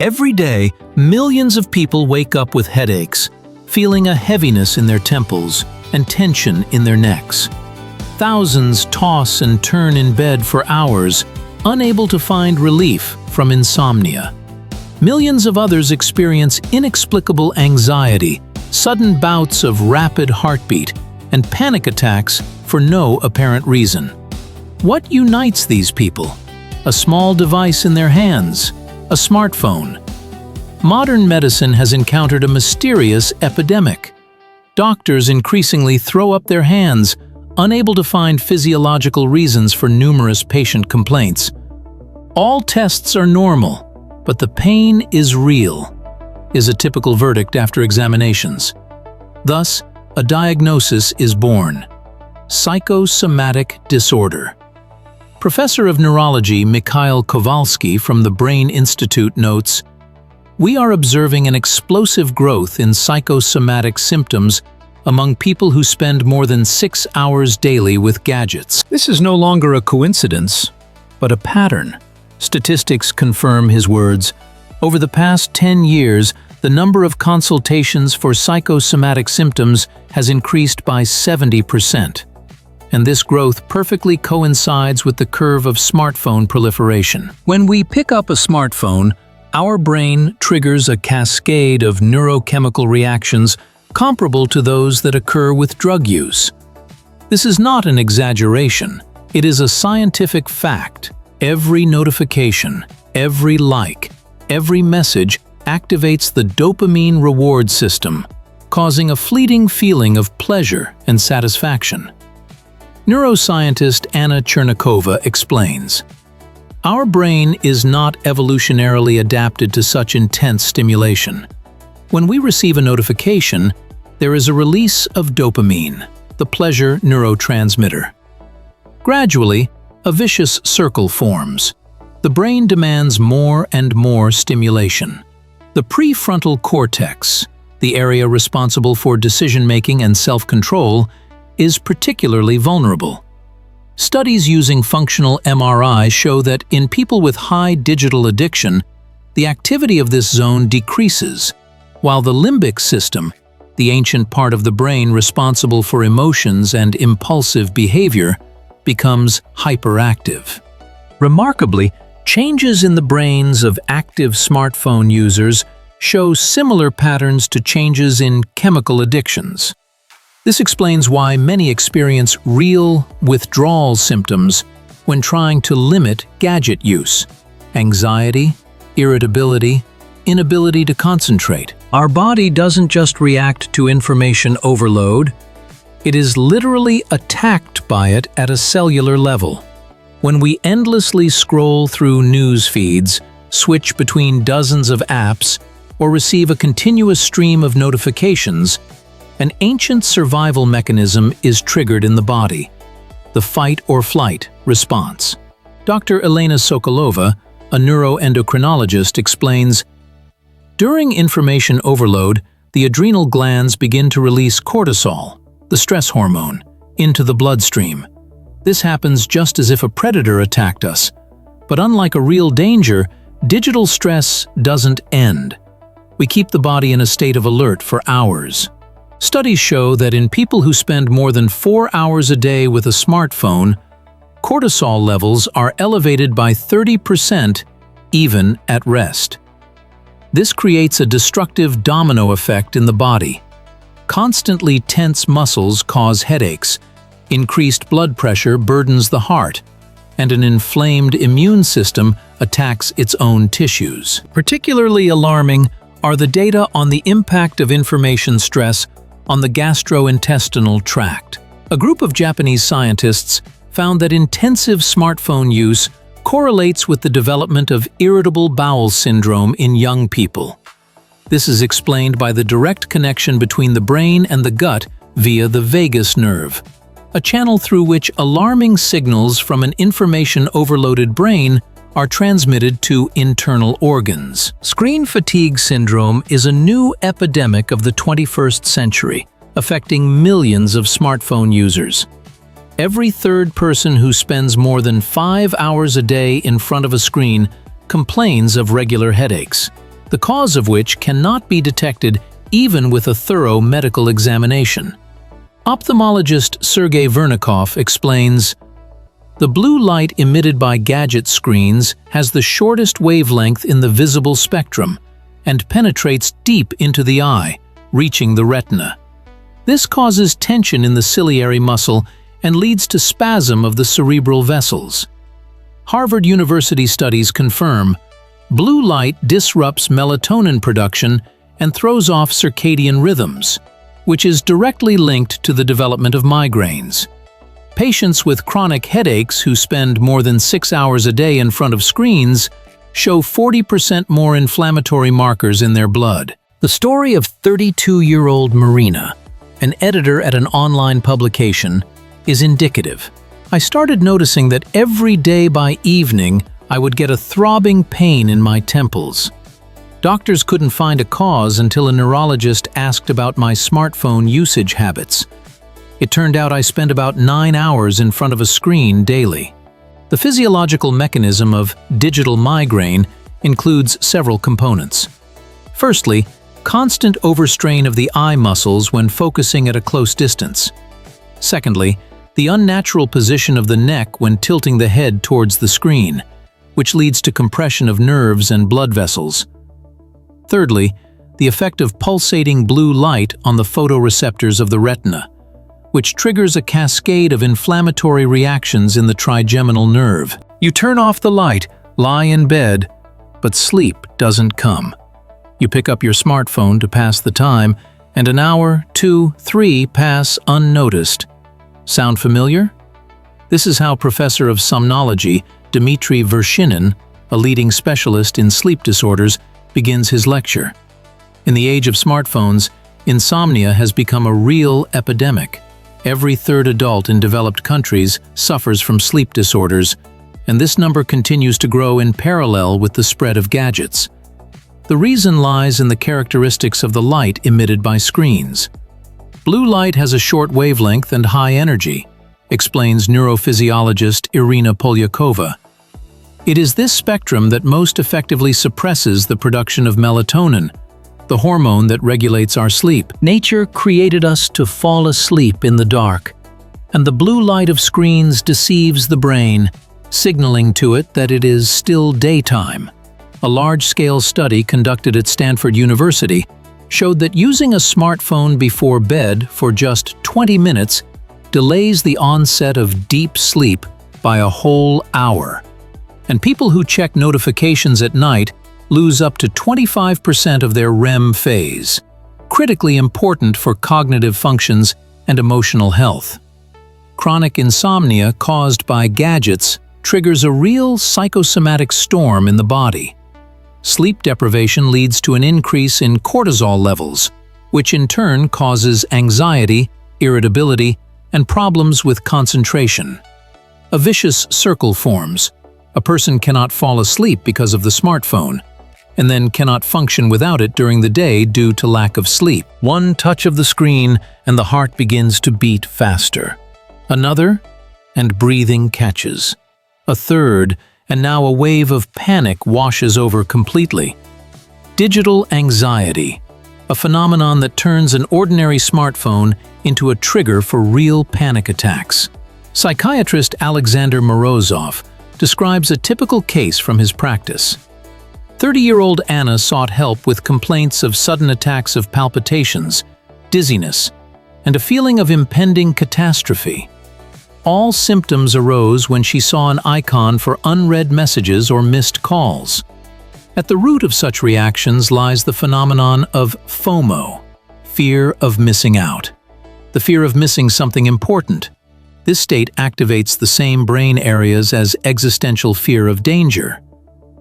Every day, millions of people wake up with headaches, feeling a heaviness in their temples and tension in their necks. Thousands toss and turn in bed for hours, unable to find relief from insomnia. Millions of others experience inexplicable anxiety, sudden bouts of rapid heartbeat, and panic attacks for no apparent reason. What unites these people? A small device in their hands, a smartphone. Modern medicine has encountered a mysterious epidemic. Doctors increasingly throw up their hands, unable to find physiological reasons for numerous patient complaints. All tests are normal, but the pain is real, is a typical verdict after examinations. Thus, a diagnosis is born: psychosomatic disorder. Professor of Neurology Mikhail Kowalski from the Brain Institute notes, "We are observing an explosive growth in psychosomatic symptoms among people who spend more than 6 hours daily with gadgets." This is no longer a coincidence, but a pattern. Statistics confirm his words. Over the past 10 years, the number of consultations for psychosomatic symptoms has increased by 70%. And this growth perfectly coincides with the curve of smartphone proliferation. When we pick up a smartphone, our brain triggers a cascade of neurochemical reactions comparable to those that occur with drug use. This is not an exaggeration. It is a scientific fact. Every notification, every like, every message activates the dopamine reward system, causing a fleeting feeling of pleasure and satisfaction. Neuroscientist Anna Chernikova explains, "Our brain is not evolutionarily adapted to such intense stimulation. When we receive a notification, there is a release of dopamine, the pleasure neurotransmitter. Gradually, a vicious circle forms. The brain demands more and more stimulation. The prefrontal cortex, the area responsible for decision-making and self-control, is particularly vulnerable. Studies using functional MRI show that in people with high digital addiction, the activity of this zone decreases, while the limbic system, the ancient part of the brain responsible for emotions and impulsive behavior, becomes hyperactive. Remarkably, changes in the brains of active smartphone users show similar patterns to changes in chemical addictions. This explains why many experience real withdrawal symptoms when trying to limit gadget use: anxiety, irritability, inability to concentrate. Our body doesn't just react to information overload, it is literally attacked by it at a cellular level. When we endlessly scroll through news feeds, switch between dozens of apps, or receive a continuous stream of notifications, an ancient survival mechanism is triggered in the body: the fight-or-flight response. Dr. Elena Sokolova, a neuroendocrinologist, explains, "During information overload, the adrenal glands begin to release cortisol, the stress hormone, into the bloodstream. This happens just as if a predator attacked us. But unlike a real danger, digital stress doesn't end. We keep the body in a state of alert for hours." Studies show that in people who spend more than 4 hours a day with a smartphone, cortisol levels are elevated by 30% even at rest. This creates a destructive domino effect in the body. Constantly tense muscles cause headaches, increased blood pressure burdens the heart, and an inflamed immune system attacks its own tissues. Particularly alarming are the data on the impact of information stress on the gastrointestinal tract. A group of Japanese scientists found that intensive smartphone use correlates with the development of irritable bowel syndrome in young people. This is explained by the direct connection between the brain and the gut via the vagus nerve, a channel through which alarming signals from an information-overloaded brain are transmitted to internal organs. Screen fatigue syndrome is a new epidemic of the 21st century, affecting millions of smartphone users. Every third person who spends more than 5 hours a day in front of a screen complains of regular headaches. the cause of which cannot be detected even with a thorough medical examination. Ophthalmologist Sergei Vernikov explains, "The blue light emitted by gadget screens has the shortest wavelength in the visible spectrum and penetrates deep into the eye, reaching the retina. This causes tension in the ciliary muscle and leads to spasm of the cerebral vessels." Harvard University studies confirm blue light disrupts melatonin production and throws off circadian rhythms, which is directly linked to the development of migraines. Patients with chronic headaches who spend more than 6 hours a day in front of screens show 40% more inflammatory markers in their blood. The story of 32-year-old Marina, an editor at an online publication, is indicative. "I started noticing that every day by evening I would get a throbbing pain in my temples. Doctors couldn't find a cause until a neurologist asked about my smartphone usage habits. It turned out I spent about 9 hours in front of a screen daily." The physiological mechanism of digital migraine includes several components. Firstly, constant overstrain of the eye muscles when focusing at a close distance. Secondly, the unnatural position of the neck when tilting the head towards the screen, which leads to compression of nerves and blood vessels. Thirdly, the effect of pulsating blue light on the photoreceptors of the retina, which triggers a cascade of inflammatory reactions in the trigeminal nerve. You turn off the light, lie in bed, but sleep doesn't come. You pick up your smartphone to pass the time, and an hour, 2, 3 pass unnoticed. Sound familiar? This is how Professor of Somnology Dmitry Vershinin, a leading specialist in sleep disorders, begins his lecture. In the age of smartphones, insomnia has become a real epidemic. Every third adult in developed countries suffers from sleep disorders, and this number continues to grow in parallel with the spread of gadgets. The reason lies in the characteristics of the light emitted by screens. Blue light has a short wavelength and high energy, explains neurophysiologist Irina Polyakova. It is this spectrum that most effectively suppresses the production of melatonin, the hormone that regulates our sleep. Nature created us to fall asleep in the dark, and the blue light of screens deceives the brain, signaling to it that it is still daytime. A large-scale study conducted at Stanford University showed that using a smartphone before bed for just 20 minutes delays the onset of deep sleep by a whole hour. And people who check notifications at night lose up to 25% of their REM phase, critically important for cognitive functions and emotional health. Chronic insomnia caused by gadgets triggers a real psychosomatic storm in the body. Sleep deprivation leads to an increase in cortisol levels, which in turn causes anxiety, irritability, and problems with concentration. A vicious circle forms. A person cannot fall asleep because of the smartphone, and then cannot function without it during the day due to lack of sleep. One touch of the screen and the heart begins to beat faster. Another, and breathing catches. A third, and now a wave of panic washes over completely. Digital anxiety, a phenomenon that turns an ordinary smartphone into a trigger for real panic attacks. Psychiatrist Alexander Morozov describes a typical case from his practice. 30-year-old Anna sought help with complaints of sudden attacks of palpitations, dizziness, and a feeling of impending catastrophe. All symptoms arose when she saw an icon for unread messages or missed calls. At the root of such reactions lies the phenomenon of FOMO, fear of missing out. The fear of missing something important. This state activates the same brain areas as existential fear of danger.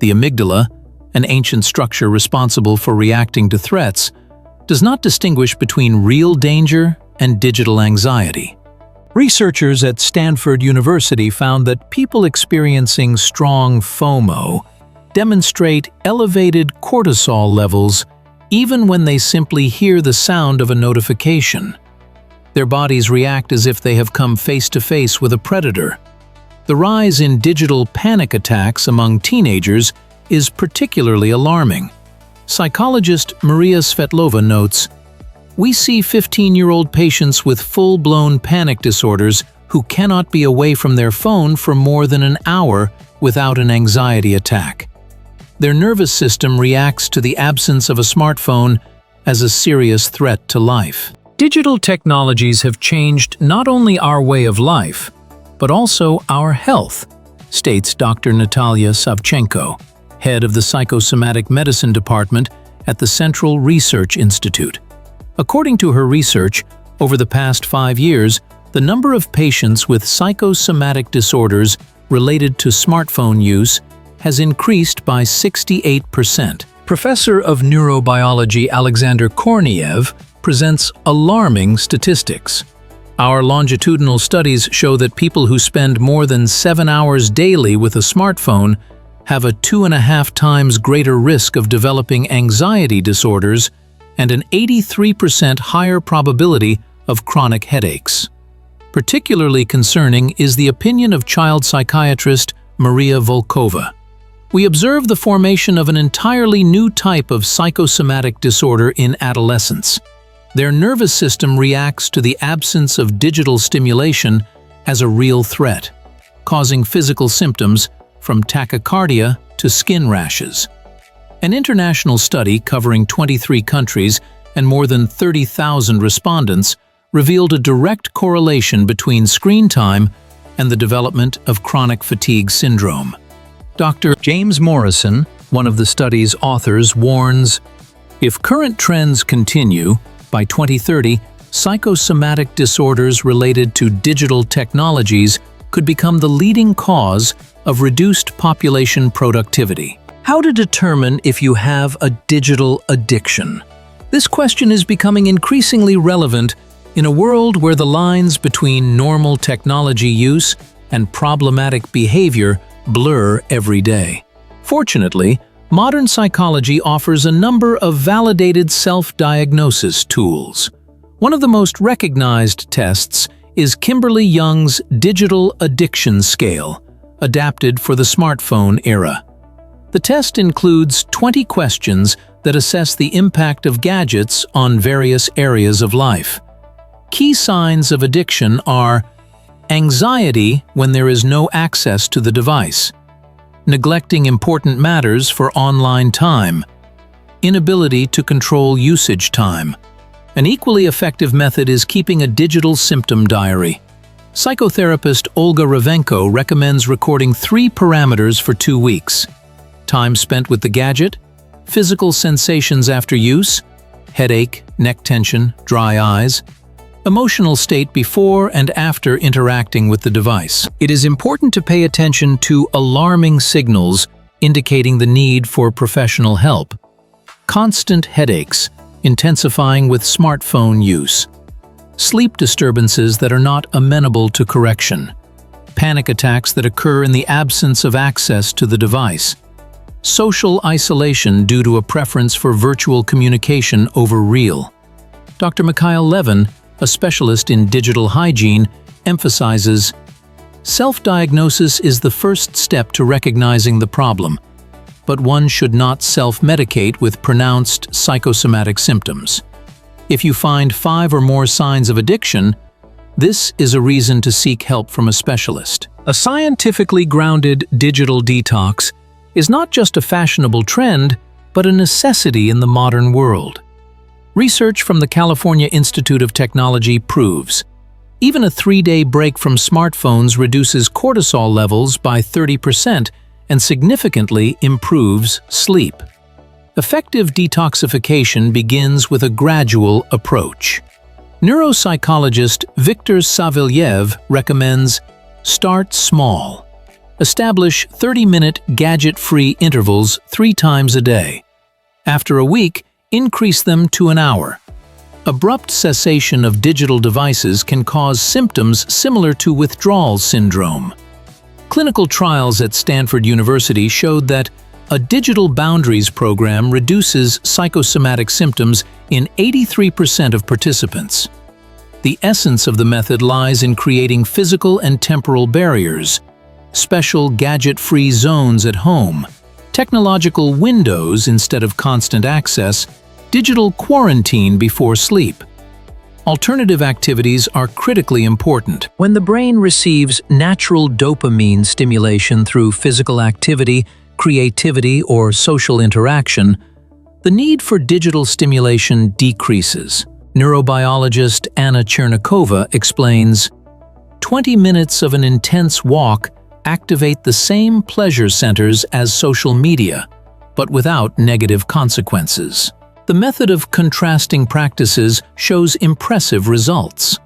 The amygdala, an ancient structure responsible for reacting to threats, does not distinguish between real danger and digital anxiety. Researchers at Stanford University found that people experiencing strong FOMO demonstrate elevated cortisol levels even when they simply hear the sound of a notification. Their bodies react as if they have come face-to-face with a predator. The rise in digital panic attacks among teenagers is particularly alarming. Psychologist Maria Svetlova notes, "We see 15-year-old patients with full-blown panic disorders who cannot be away from their phone for more than an hour without an anxiety attack. Their nervous system reacts to the absence of a smartphone as a serious threat to life." Digital technologies have changed not only our way of life, but also our health, states Dr. Natalia Savchenko, head of the Psychosomatic Medicine Department at the Central Research Institute. According to her research, over the past 5 years, the number of patients with psychosomatic disorders related to smartphone use has increased by 68%. Professor of Neurobiology Alexander Korniev presents alarming statistics. Our longitudinal studies show that people who spend more than 7 hours daily with a smartphone have a 2.5 times greater risk of developing anxiety disorders and an 83% higher probability of chronic headaches. Particularly concerning is the opinion of child psychiatrist Maria Volkova. We observe the formation of an entirely new type of psychosomatic disorder in adolescents. Their nervous system reacts to the absence of digital stimulation as a real threat, causing physical symptoms from tachycardia to skin rashes. An international study covering 23 countries and more than 30,000 respondents revealed a direct correlation between screen time and the development of chronic fatigue syndrome. Dr. James Morrison, one of the study's authors, warns, "If current trends continue, by 2030, psychosomatic disorders related to digital technologies could become the leading cause of reduced population productivity." How to determine if you have a digital addiction? This question is becoming increasingly relevant in a world where the lines between normal technology use and problematic behavior blur every day. Fortunately, modern psychology offers a number of validated self-diagnosis tools. One of the most recognized tests is Kimberly Young's Digital Addiction Scale, adapted for the smartphone era. The test includes 20 questions that assess the impact of gadgets on various areas of life. Key signs of addiction are anxiety when there is no access to the device, neglecting important matters for online time, inability to control usage time. An equally effective method is keeping a digital symptom diary. Psychotherapist Olga Ravenko recommends recording 3 parameters for 2 weeks: time spent with the gadget, physical sensations after use, headache, neck tension, dry eyes, emotional state before and after interacting with the device. It is important to pay attention to alarming signals indicating the need for professional help. Constant headaches, intensifying with smartphone use. Sleep disturbances that are not amenable to correction. Panic attacks that occur in the absence of access to the device. Social isolation due to a preference for virtual communication over real. Dr. Mikhail Levin, a specialist in digital hygiene, emphasizes, self-diagnosis is the first step to recognizing the problem, but one should not self-medicate with pronounced psychosomatic symptoms. If you find 5 or more signs of addiction, this is a reason to seek help from a specialist. A scientifically grounded digital detox is not just a fashionable trend, but a necessity in the modern world. Research from the California Institute of Technology proves even a 3-day break from smartphones reduces cortisol levels by 30% and significantly improves sleep. Effective detoxification begins with a gradual approach. Neuropsychologist Viktor Savelyev recommends start small. Establish 30-minute gadget-free intervals 3 times a day. After a week, increase them to an hour. Abrupt cessation of digital devices can cause symptoms similar to withdrawal syndrome. Clinical trials at Stanford University showed that a digital boundaries program reduces psychosomatic symptoms in 83% of participants. The essence of the method lies in creating physical and temporal barriers, special gadget-free zones at home, technological windows instead of constant access, digital quarantine before sleep. Alternative activities are critically important. When the brain receives natural dopamine stimulation through physical activity, creativity, or social interaction, the need for digital stimulation decreases. Neurobiologist Anna Chernikova explains, 20 minutes of an intense walk activate the same pleasure centers as social media, but without negative consequences. The method of contrasting practices shows impressive results.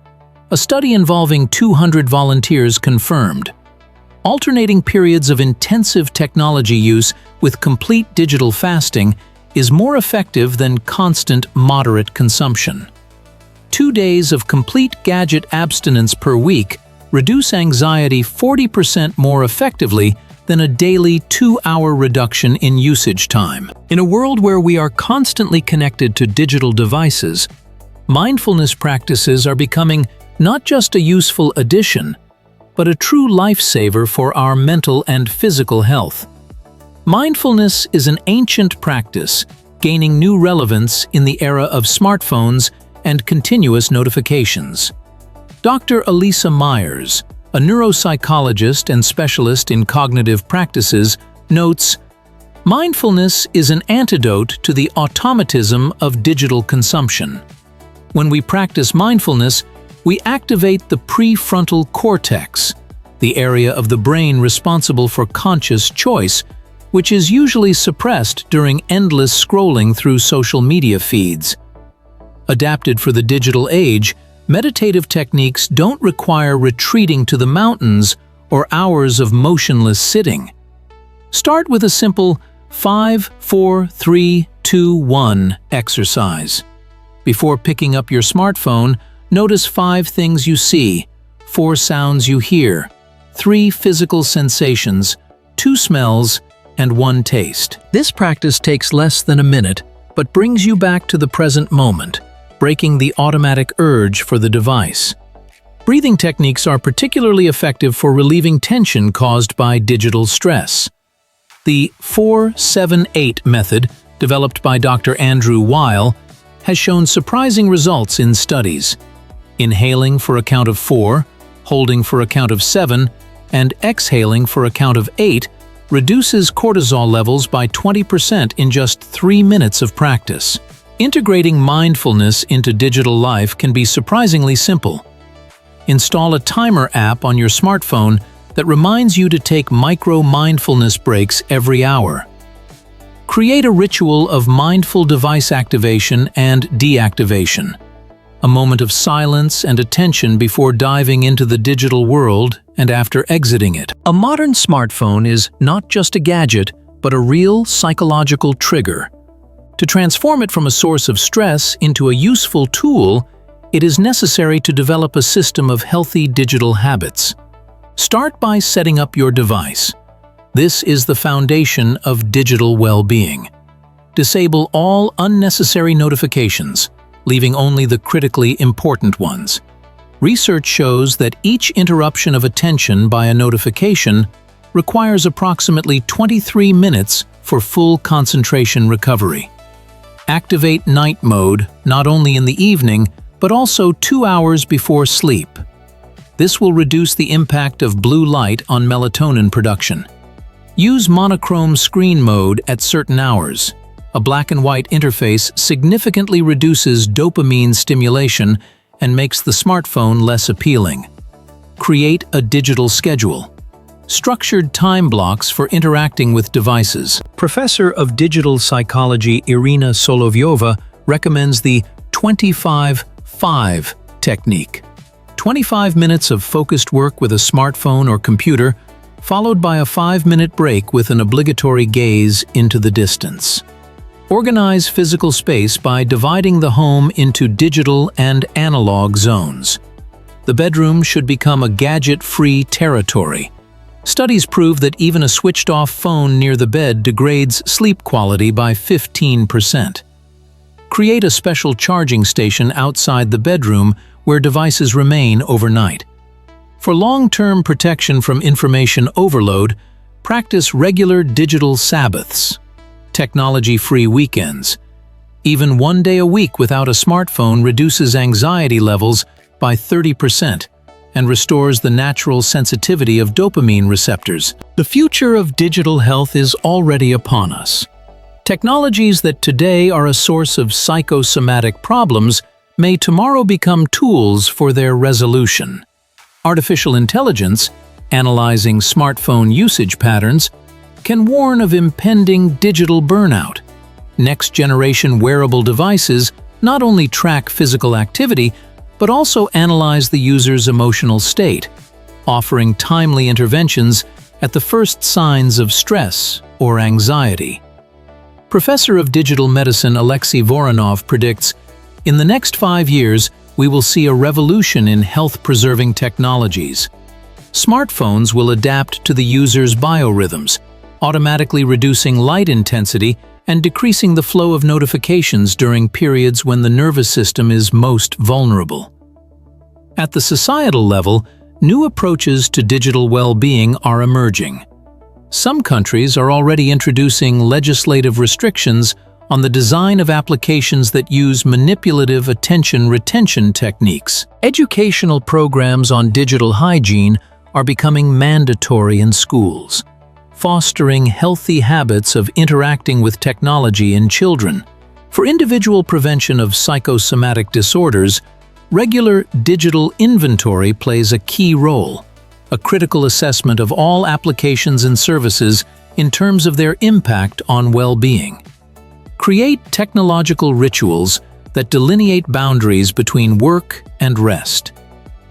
A study involving 200 volunteers confirmed, alternating periods of intensive technology use with complete digital fasting is more effective than constant moderate consumption. 2 days of complete gadget abstinence per week reduce anxiety 40% more effectively than a daily 2-hour reduction in usage time. In a world where we are constantly connected to digital devices, mindfulness practices are becoming not just a useful addition, but a true lifesaver for our mental and physical health. Mindfulness is an ancient practice, gaining new relevance in the era of smartphones and continuous notifications. Dr. Elisa Myers, a neuropsychologist and specialist in cognitive practices, notes, mindfulness is an antidote to the automatism of digital consumption. When we practice mindfulness, we activate the prefrontal cortex, the area of the brain responsible for conscious choice, which is usually suppressed during endless scrolling through social media feeds. Adapted for the digital age, meditative techniques don't require retreating to the mountains or hours of motionless sitting. Start with a simple 5, 4, 3, 2, 1 exercise. Before picking up your smartphone, notice 5 things you see, 4 sounds you hear, 3 physical sensations, 2 smells, and 1 taste. This practice takes less than a minute, but brings you back to the present moment, breaking the automatic urge for the device. Breathing techniques are particularly effective for relieving tension caused by digital stress. The 4-7-8 method, developed by Dr. Andrew Weil, has shown surprising results in studies. Inhaling for a count of 4, holding for a count of 7, and exhaling for a count of 8 reduces cortisol levels by 20% in just 3 minutes of practice. Integrating mindfulness into digital life can be surprisingly simple. Install a timer app on your smartphone that reminds you to take micro-mindfulness breaks every hour. Create a ritual of mindful device activation and deactivation, a moment of silence and attention before diving into the digital world and after exiting it. A modern smartphone is not just a gadget, but a real psychological trigger. To transform it from a source of stress into a useful tool, it is necessary to develop a system of healthy digital habits. Start by setting up your device. This is the foundation of digital well-being. Disable all unnecessary notifications, leaving only the critically important ones. Research shows that each interruption of attention by a notification requires approximately 23 minutes for full concentration recovery. Activate night mode not only in the evening, but also 2 hours before sleep. This will reduce the impact of blue light on melatonin production. Use monochrome screen mode at certain hours. A black and white interface significantly reduces dopamine stimulation and makes the smartphone less appealing. Create a digital schedule. Structured time blocks for interacting with devices. Professor of Digital Psychology Irina Solovyova recommends the 25-5 technique. 25 minutes of focused work with a smartphone or computer, followed by a 5-minute break with an obligatory gaze into the distance. Organize physical space by dividing the home into digital and analog zones. The bedroom should become a gadget-free territory. Studies prove that even a switched-off phone near the bed degrades sleep quality by 15%. Create a special charging station outside the bedroom where devices remain overnight. For long-term protection from information overload, Practice regular digital Sabbaths, technology-free weekends. Even 1 day a week without a smartphone reduces anxiety levels by 30% and restores the natural sensitivity of dopamine receptors. The future of digital health is already upon us. Technologies that today are a source of psychosomatic problems may tomorrow become tools for their resolution. Artificial intelligence, analyzing smartphone usage patterns, can warn of impending digital burnout. Next-generation wearable devices not only track physical activity, but also analyze the user's emotional state, offering timely interventions at the first signs of stress or anxiety. Professor of Digital Medicine Alexei Voronov predicts, in the next 5 years, we will see a revolution in health-preserving technologies. Smartphones will adapt to the user's biorhythms, automatically reducing light intensity and decreasing the flow of notifications during periods when the nervous system is most vulnerable. At the societal level, new approaches to digital well-being are emerging. Some countries are already introducing legislative restrictions on the design of applications that use manipulative attention retention techniques. Educational programs on digital hygiene are becoming mandatory in schools, fostering healthy habits of interacting with technology in children. For individual prevention of psychosomatic disorders, regular digital inventory plays a key role, a critical assessment of all applications and services in terms of their impact on well-being. Create technological rituals that delineate boundaries between work and rest.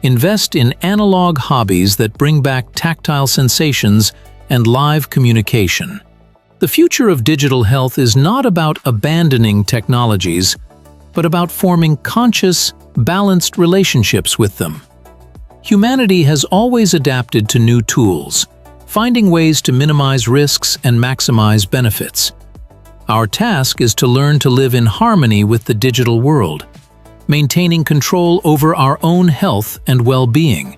Invest in analog hobbies that bring back tactile sensations and live communication. The future of digital health is not about abandoning technologies, but about forming conscious, balanced relationships with them. Humanity has always adapted to new tools, finding ways to minimize risks and maximize benefits. Our task is to learn to live in harmony with the digital world, maintaining control over our own health and well-being.